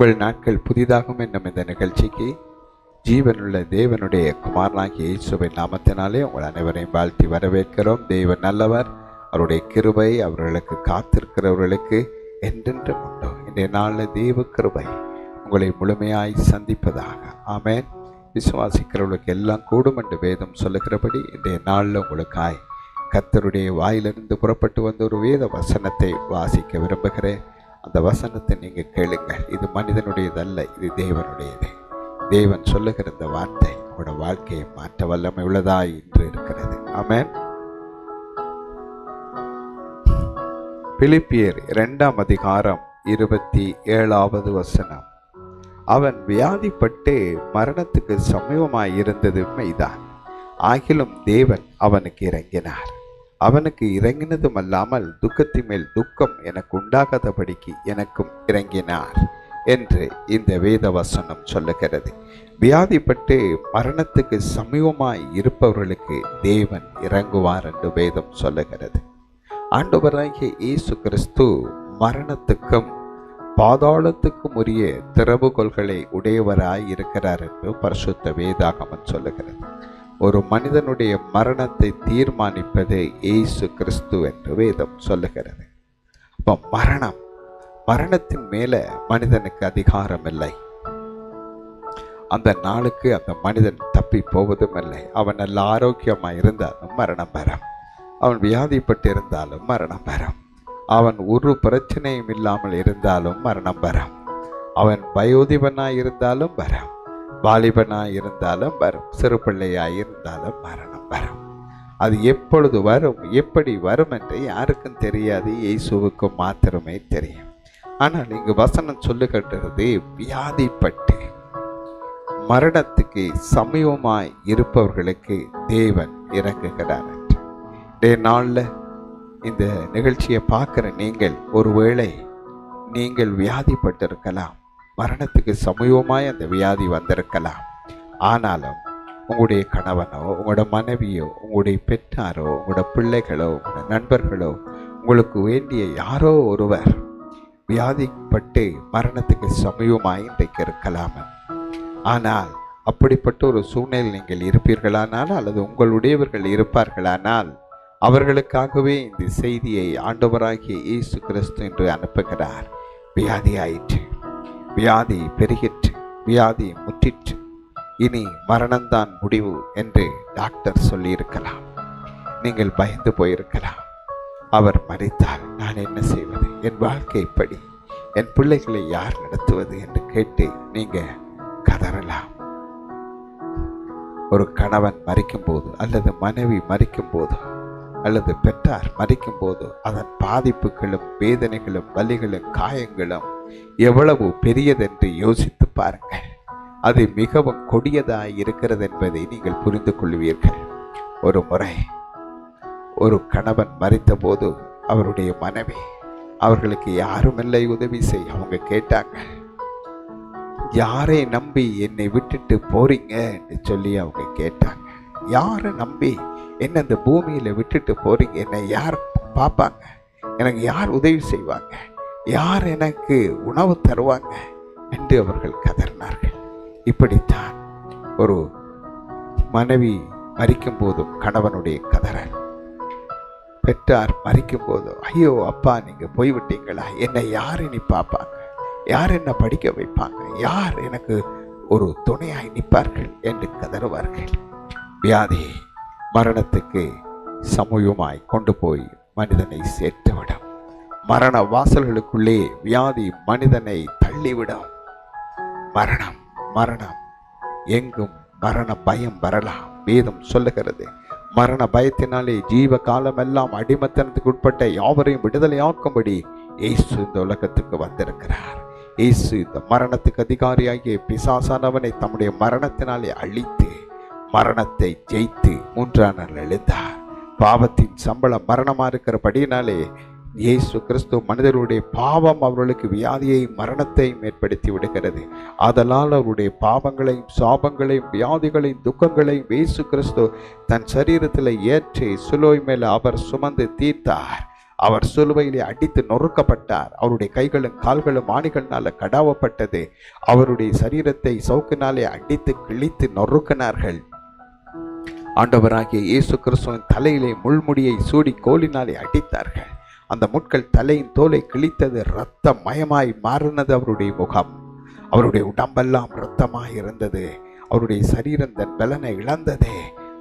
உங்கள் நாட்கள் புதிதாகும் என்னும் இந்த நிகழ்ச்சிக்கு ஜீவனுள்ள தேவனுடைய குமாரனாகிய இயேசுவின் நாமத்தினாலே உங்கள் அனைவரையும் வாழ்த்தி வரவேற்கிறோம். தேவன் நல்லவர், அவருடைய கிருபை அவர்களுக்கு காத்திருக்கிறவர்களுக்கு என்றென்றும் உண்டு. இன்றைய நாளில் தேவ கிருபை உங்களை முழுமையாய் சந்திப்பதாக. ஆமென். விசுவாசிக்கிறவர்களுக்கு எல்லாம் கூடும் என்று வேதம் சொல்லுகிறபடி இன்றைய நாளில் உங்களுக்காய் கர்த்தருடைய வாயிலிருந்து புறப்பட்டு வந்த ஒரு வேத வசனத்தை வாசிக்க விரும்புகிறேன். அந்த வசனத்தை நீங்கள் கேளுங்கள். இது மனிதனுடையதல்ல, இது தேவனுடையது. தேவன் சொல்லுகிற இந்த வார்த்தை உங்களோட வாழ்க்கையை மாற்ற வல்லமை உள்ளதாய் இன்று இருக்கிறது. ஆமென். பிலிப்பியர் 2 அதிகாரம் 27 வசனம். அவன் வியாதிப்பட்டு மரணத்துக்கு சமீபமாய் இருந்தது மெய்தான், ஆகிலும் தேவன் அவனுக்கு இறங்கினார். அவனுக்கு இறங்கினதும் அல்லாமல் துக்கத்தின் மேல் துக்கம் எனக்கு உண்டாகாதபடிக்கு எனக்கும் இறங்கினார் என்று இந்த வேத வசனம் சொல்லுகிறது. வியாதிப்பட்டு மரணத்துக்கு சமீபமாய் இருப்பவர்களுக்கு தேவன் இறங்குவார் என்று வேதம் சொல்லுகிறது. ஆண்டவராகிய இயேசு கிறிஸ்து மரணத்துக்கும் பாதாளத்துக்கும் உரிய திறவுகோல்களை உடையவராய் இருக்கிறார் என்று பரிசுத்த வேதாகமம் சொல்லுகிறது. ஒரு மனிதனுடைய மரணத்தை தீர்மானிப்பது இயேசு கிறிஸ்து என்று வேதம் சொல்லுகிறது. அப்போ மரணத்தின் மேல மனிதனுக்கு அதிகாரம் இல்லை. அந்த நாளுக்கு அந்த மனிதன் தப்பி போவதும் இல்லை. அவன் நல்ல ஆரோக்கியமாக இருந்தாலும் மரணம் வரும், அவன் வியாதிப்பட்டு இருந்தாலும் மரணம் வரும், அவன் ஒரு பிரச்சனையும் இல்லாமல் இருந்தாலும் மரணம் வரும், அவன் வயோதிபனாய் இருந்தாலும் வரும், வாலிபனாய் இருந்தாலும் வரும், சிறு பிள்ளையாய் இருந்தாலும் மரணம் வரும். அது எப்பொழுது வரும், எப்படி வரும் என்று யாருக்கும் தெரியாது, இயேசுவுக்கு மாத்திரமே தெரியும். ஆனால் இங்கு வசனம் சொல்லுகின்றது, வியாதிப்பட்டு மரணத்துக்கு சமீபமாய் இருப்பவர்களுக்கு தேவன் இறங்குகிறார். இன்றைய நாளில் இந்த நிகழ்ச்சியை பார்க்குற நீங்கள் ஒருவேளை நீங்கள் வியாதிப்பட்டிருக்கலாம், மரணத்துக்கு சமீபமாய் அந்த வியாதி வந்திருக்கலாம். ஆனாலும் உங்களுடைய கணவனோ உங்களோட மனைவியோ உங்களுடைய பெற்றாரோ உங்களோட பிள்ளைகளோ உங்களோட நண்பர்களோ உங்களுக்கு வேண்டிய யாரோ ஒருவர் வியாதிப்பட்டு மரணத்துக்கு சமீபமாய் இன்றைக்கு இருக்கலாம். ஆனால் அப்படிப்பட்ட ஒரு சூழ்நிலை நீங்கள் இருப்பீர்களானால் அல்லது உங்களுடையவர்கள் இருப்பார்களானால் அவர்களுக்காகவே இந்த செய்தியை ஆண்டவராகிய இயேசு கிறிஸ்து என்று அனுப்புகிறார். வியாதி ஆயிற்று, வியாதி பெருகிற்று, வியாதி முற்றிற்று, இனி மரணம்தான் முடிவு என்று டாக்டர் சொல்லியிருக்கலாம். நீங்கள் பயந்து போயிருக்கலாம். அவர் மரித்தால் நான் என்ன செய்வது, என் வாழ்க்கை இப்படி, என் பிள்ளைகளை யார் நடத்துவது என்று கேட்டு நீங்க கதறலாம். ஒரு கணவன் மரிக்கும் போது அல்லது மனைவி மரிக்கும் போது அல்லது பெற்றார் மரிக்கும் போது அதன் பாதிப்புகளும் வேதனைகளும் வலிகளும் காயங்களும் எவ்வளவு பெரியதென்று யோசித்து பாருங்கள். அது மிகவும் கொடியதாய் இருக்கிறது என்பதை நீங்கள் புரிந்து கொள்வீர்கள். ஒரு முறை ஒரு கணவன் மரித்த போது அவருடைய மனைவி அவர்களுக்கு யாருமில்லை உதவி செய்ய. அவங்க கேட்டாங்க, யாரை நம்பி என்னை விட்டுட்டு போறீங்க என்று சொல்லி அவங்க கேட்டாங்க. யாரை நம்பி என்ன இந்த பூமியில விட்டுட்டு போறீங்க, என்னை யார் பார்ப்பாங்க, எனக்கு யார் உதவி செய்வாங்க, யார் எனக்கு உணவு தருவாங்க என்று அவர்கள் கதறினார்கள். இப்படித்தான் ஒரு மனைவி மரிக்கும் போதும் கணவனுடைய கதறல், பெற்றார் மரிக்கும் போதும் ஐயோ அப்பா நீங்க போய்விட்டீங்களா, என்னை யார் இனி பார்ப்பாங்க, யார் என்ன படிக்க வைப்பாங்க, யார் எனக்கு ஒரு துணையாய் நிற்பார்கள் என்று கதறுவார்கள். வியாதி மரணத்துக்கு சமூகமாய் கொண்டு போய் மனிதனை சேர்த்துவிடும். மரண வாசல்களுக்குள்ளே வியாதி மனிதனை தள்ளிவிடும். மரணம் மரணம் எங்கும் மரண பயம் வரலாம். வேதம் சொல்லுகிறது, மரண பயத்தினாலே ஜீவ காலமெல்லாம் அடிமத்தனத்துக்கு உட்பட்ட யாவரையும் விடுதலையாக்கும்படி இயேசு இந்த உலகத்துக்கு வந்திருக்கிறார். இயேசு இந்த மரணத்துக்கு அதிகாரியாகிய பிசாசானவனை தம்முடைய மரணத்தினாலே அழித்து மரணத்தை ஜெயித்து 3ஆம் நாள் எழுந்தார். பாவத்தின் சம்பளம் மரணமா இருக்கிறபடியினாலே இயேசு கிறிஸ்து மனிதர்களுடைய பாவம் அவர்களுக்கு வியாதியையும் மரணத்தையும் ஏற்படுத்தி விடுகிறது. ஆதலால் அவருடைய பாவங்களையும் சாபங்களையும் வியாதிகளையும் துக்கங்களையும் இயேசு கிறிஸ்து தன் சரீரத்தில் ஏற்றி சிலுவை மேல் அவர் சுமந்து தீர்த்தார். அவர் சிலுவையிலே அடித்து நொறுக்கப்பட்டார். அவருடைய கைகளும் கால்களும் ஆணிகள்னால கடாவப்பட்டது. அவருடைய சரீரத்தை சவுக்கினாலே அடித்து கிழித்து நொறுக்கினார்கள். ஆண்டவராகிய இயேசு கிறிஸ்துவின் தலையிலே முள்முடியை சூடி கோலினாலே அடித்தார்கள். அந்த முட்கள் தலையின் தோலை கிழித்தது. இரத்த மயமாய் மாறினது அவருடைய முகம். அவருடைய உடம்பெல்லாம் இரத்தமாய் இருந்தது. அவருடைய சரீரம் தன் பலனை இழந்ததே.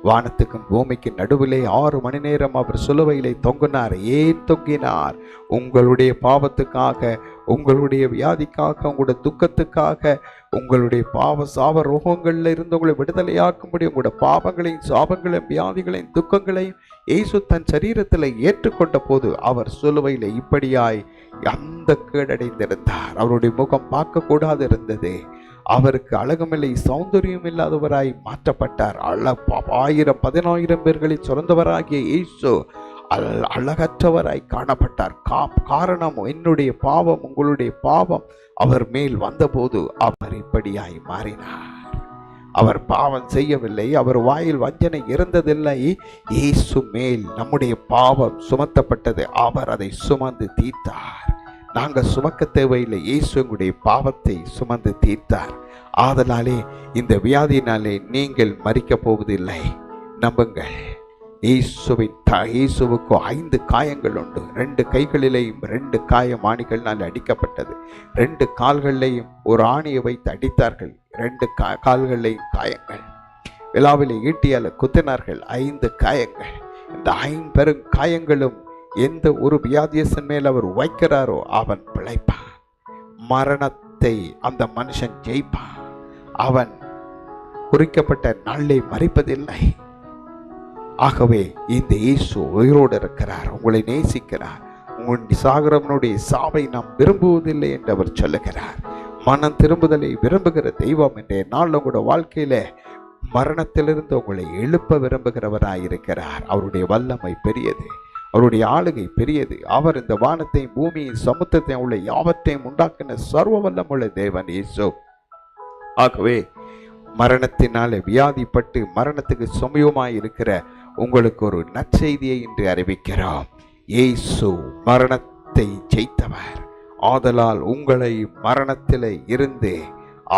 வானத்துக்கும் பூமிக்கு நடுவிலே 6 மணி நேரம் அவர் சிலுவையிலே தொங்கினார். ஏன் தொங்கினார்? உங்களுடைய பாவத்துக்காக, உங்களுடைய வியாதிக்காக, உங்களுடைய துக்கத்துக்காக, உங்களுடைய பாவ சாப ரோகங்கள்ல இருந்து உங்களை விடுதலையாக்கும்படி உங்களுடைய பாவங்களையும் சாபங்களையும் வியாதிகளையும் துக்கங்களையும் இயேசு தன் சரீரத்தில் ஏற்றுக்கொண்ட போது அவர் சிலுவையில இப்படியாய் அந்த கேடடைந்திருந்தார். அவருடைய முகம் பார்க்க கூடாது இருந்தது. அவருக்கு அழகுமில்லை, சௌந்தரியம் இல்லாதவராய் மாற்றப்பட்டார். 1000 10,000 பேர்களை சுரந்தவராகிய இயேசு அழகற்றவராய் காணப்பட்டார். காரணம் என்னுடைய பாவம், உங்களுடைய பாவம் அவர் மேல் வந்தபோது அவர் இப்படியாய் மாறினார். அவர் பாவம் செய்யவில்லை, அவர் வாயில் வஞ்சனை இருந்ததில்லை. இயேசு மேல் நம்முடைய பாவம் சுமத்தப்பட்டது. அவர் அதை சுமந்து தீர்த்தார். நாங்கள் சுமக்க தேவையில்லை, இயேசு உங்களுடைய பாவத்தை சுமந்து தீர்த்தார். ஆதலாலே இந்த வியாதியினாலே நீங்கள் மரிக்கப் போவதில்லை. நம்புங்கள். இயேசுவுக்கு 5 காயங்கள் உண்டு. 2 கைகளிலேயும் 2 காயம் ஆணிகள்னால் அடிக்கப்பட்டது. 2 கால்களிலேயும் ஒரு ஆணியை வைத்து அடித்தார்கள். 2 கால்களிலேயும் காயங்கள். விழாவிலே ஈட்டியால் குத்தினார்கள். 5 காயங்கள். இந்த 5 பெரும் காயங்களும் எந்த ஒரு வியாதியசன் மேல் அவர் வைக்கிறாரோ அவன் பிழைப்பான். மரணத்தை அந்த மனுஷன் ஜெயிப்பான். அவன் குறிக்கப்பட்ட நாளை மறிப்பதில்லை. ஆகவே இந்த இயேசு உயிரோடு இருக்கிறார், உங்களை நேசிக்கிறார். உங்களுடைய சாகரவனுடைய சாவை நாம் விரும்புவதில்லை என்று அவர் சொல்லுகிறார். மனம் திரும்புதலை விரும்புகிற தெய்வம் இன்றைய நாள் உங்களுடைய வாழ்க்கையில மரணத்திலிருந்து உங்களை எழுப்ப விரும்புகிறவராயிருக்கிறார். அவருடைய வல்லமை பெரியது, அவருடைய ஆளுகை பெரியது. அவர் இந்த வானத்தையும் பூமியையும் சமுத்திரத்தையும் உள்ள யாவற்றையும் உண்டாக்கின சர்வ வல்லமுள்ள தேவன் இயேசு. ஆகவே மரணத்தினாலே வியாதிப்பட்டு மரணத்துக்கு சமயமாய் இருக்கிற உங்களுக்கு ஒரு நற்செய்தியை இன்று அறிவிக்கிறோம். இயேசு மரணத்தை ஜெயித்தவர். ஆதலால் உங்களை மரணத்திலே இருந்து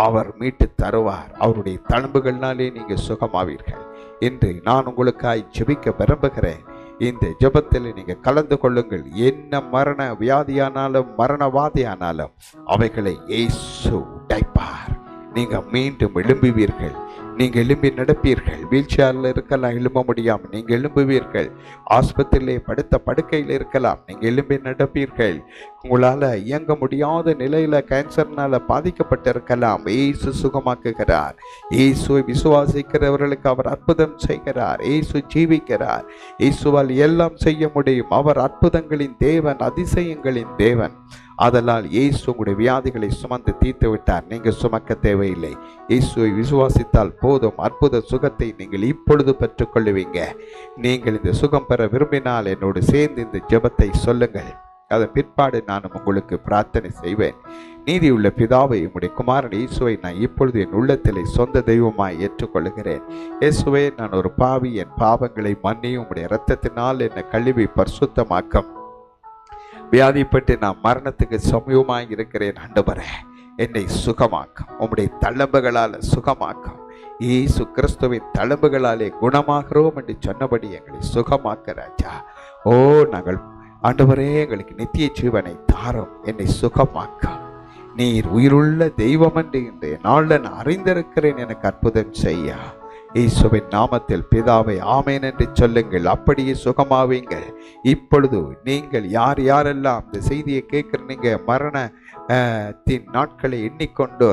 அவர் மீட்டு தருவார். அவருடைய தழும்புகள்னாலே நீங்க சுகமாவீர்கள். இன்று நான் உங்களுக்காய் ஜெபிக்க விரும்புகிறேன். இந்த ஜெபத்தில் நீங்க கலந்து கொள்ளுங்கள். என்ன மரண வியாதியானாலும் மரணவாதியானாலும் அவைகளை இயேசு உடைப்பார். நீங்க மீண்டும் எழும்புவீர்கள். நீங்க எழும்பி நடப்பீர்கள். வீல் சேர்ல இருக்கலாம், எழும்ப முடியாமல் நீங்க எழும்புவீர்கள். ஆஸ்பத்திரியிலே படுத்த படுக்கையில் இருக்கலாம், நீங்க எழும்பி நடப்பீர்கள். உங்களால இயங்க முடியாத நிலையில கேன்சர்னால பாதிக்கப்பட்டிருக்கலாம், இயேசு சுகமாக்குகிறார். இயேசுவை விசுவாசிக்கிறவர்களுக்கு அவர் அற்புதம் செய்கிறார். இயேசு ஜீவிக்கிறார். இயேசுவால் எல்லாம் செய்ய முடியும். அவர் அற்புதங்களின் தேவன், அதிசயங்களின் தேவன். அதனால் இயேசு உங்களுடைய வியாதிகளை சுமந்து தீர்த்து விட்டார். நீங்க சுமக்க தேவையில்லை. இயேசுவை விசுவாசித்தால் போதும். அற்புத சுகத்தை நீங்கள் இப்பொழுது பெற்றுக்கொள்ளுவீங்க. நீங்கள் இந்த சுகம் பெற விரும்பினால் என்னோடு சேர்ந்து இந்த ஜெபத்தை சொல்லுங்கள். அதன் பிற்பாடு நான் உங்களுக்கு பிரார்த்தனை செய்வேன். நீதியுள்ள பிதாவை, உம்முடைய குமாரன் இயேசுவை நான் இப்பொழுது என் உள்ளத்திலே சொந்த தெய்வமாய் ஏற்றுக்கொள்கிறேன். இயேசுவே, நான் ஒரு பாவி. என் பாவங்களை மன்னியும். உம்முடைய இரத்தத்தினால் என்னை கழுவி பரிசுத்தமாக்கும். வியாதிப்பட்டு நான் மரணத்துக்கு சமயமாய் இருக்கிறேன். ஆண்டவரே, என்னை சுகமாக்கும். உம்முடைய தழும்புகளால் சுகமாக்கும். இயேசு கிறிஸ்துவின் தழும்புகளாலே குணமாகிறோம் என்று சொன்னபடி எங்களை சுகமாக்க ராஜா. ஓ, நாங்கள் ஆண்டவரே, எங்களுக்கு நித்திய ஜீவனை தாரும். என்னை சுகமாக்கும். நீர் உயிருள்ள தெய்வம் என்று இன்றைய நாளில் நான் அறிந்திருக்கிறேன். எனக்கு அற்புதம் செய்ய இயேசுவின் நாமத்தில் பிதாவை ஆமேன் என்று சொல்லுங்கள். அப்படியே சுகமாவீங்கள். இப்பொழுது நீங்கள் யார் யாரெல்லாம் இந்த செய்தியை கேட்குறீங்க, மரணத்தின் நாட்களை எண்ணிக்கொண்டு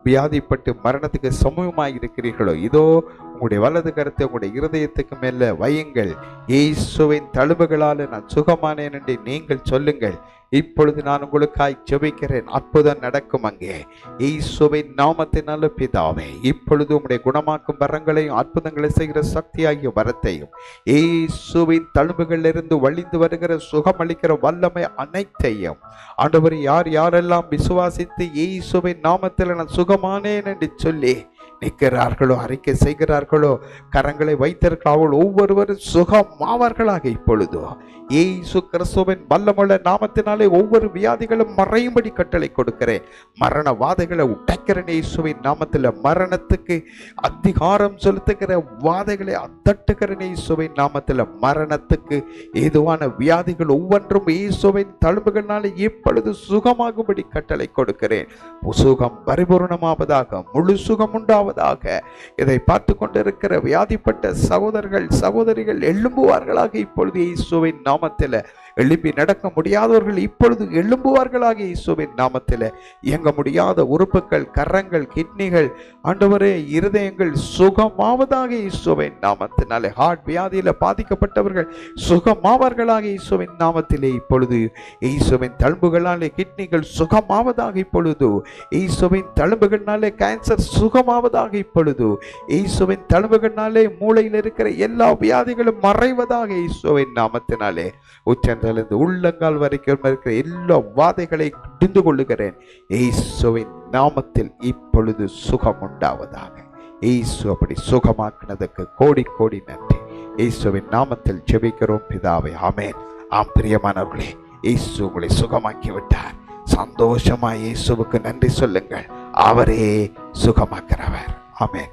வியாதிப்பட்டு மரணத்துக்கு சமூகமாக இருக்கிறீர்களோ, இதோ உங்களுடைய வலது கருத்தை உங்களுடைய இருதயத்துக்கு மேல வையுங்கள். இயேசுவின் தழும்புகளால் நான் சுகமானேன் என்று நீங்கள் சொல்லுங்கள். இப்பொழுது நான் உங்களுக்காய் ஜெபிக்கிறேன். அற்புதம் நடக்கும். அங்கே இயேசுவின் நாமத்தினால பிதாவே, இப்பொழுது உம்முடைய குணமாக்கும் வரங்களையும் அற்புதங்களை செய்கிற சக்தியாகிய வரத்தையும் இயேசுவின் தழும்புகளிலிருந்து வழிந்து வருகிற சுகமளிக்கிற வல்லமை அனைத்தையும் ஆண்டவர் யார் யாரெல்லாம் விசுவாசித்து இயேசுவின் நாமத்தில் நான் சுகமானேன் என்று சொல்லி நிற்கிறார்களோ, அறிக்கை செய்கிறார்களோ, கரங்களை வைத்திருக்கிறார்கள், ஒவ்வொருவரும் சுகமாவார்களாக இப்பொழுதோ இயேசு கிறிஸ்துவின் வல்லமுள்ள நாமத்தினாலே ஒவ்வொரு வியாதிகளும் மறையும்படி கட்டளை கொடுக்கிறேன். மரண வாதைகளை உடைக்கிறேன் இயேசுவின் நாமத்தில். மரணத்துக்கு அதிகாரம் செலுத்துகிற வாதைகளை தட்டுகிறேன் இயேசுவின் நாமத்தில். மரணத்துக்கு ஏதுவான வியாதிகள் ஒவ்வொன்றும் இயேசுவின் தழும்புகளினாலே இப்பொழுது சுகமாகும்படி கட்டளை கொடுக்கிறேன். சுகம் பரிபூர்ணமாவதாக, முழு சுகம் உண்டாவதாக. இதை பார்த்து கொண்டிருக்கிற வியாதிப்பட்ட சகோதரர்கள் சகோதரிகள் எழும்புவார்களாக இப்பொழுது இயேசுவின் நாமத்தில். எழுப்பி நடக்க முடியாதவர்கள் இப்பொழுது எழும்புவார்களாக இயேசுவின் நாமத்தில். இயங்க முடியாத உறுப்புகள், கரங்கள், கிட்னிகள், ஆண்டவரே இருதயங்கள் சுகமாவதாக இயேசுவின் நாமத்தினாலே. ஹார்ட் வியாதியில பாதிக்கப்பட்டவர்கள் சுகமாவார்களாக இயேசுவின் நாமத்திலே. இப்பொழுது இயேசுவின் தழும்புகளாலே கிட்னிகள் சுகமாவதாக இப்பொழுது. இயேசுவின் தழும்புகளாலே கேன்சர் சுகமாவதாக இப்பொழுது. இயேசுவின் தழும்புகளாலே மூளையில் இருக்கிற எல்லா வியாதிகளும் மறைவதாக இயேசுவின் நாமத்தினாலே. உச்சந்தலிருந்து உள்ளங்கால் வரைக்கும் இருக்கிற எல்லா வாதைகளை கடிந்து கொள்ளுகிறேன் இயேசுவின் நாமத்தில். இப்பொழுது சுகம் உண்டாவதாக. இயேசு அப்படி சுகமாக்கினதுக்கு கோடி கோடி நன்றி. இயேசுவின் நாமத்தில் ஜெபிக்கிறோம் பிதாவே, ஆமென். ஆம் பிரியமானவர்களே, இயேசு உங்களை சுகமாக்கி விட்டார். சந்தோஷமா இயேசுவுக்கு நன்றி சொல்லுங்கள். அவரே சுகமாக்கிறவர். ஆமென்.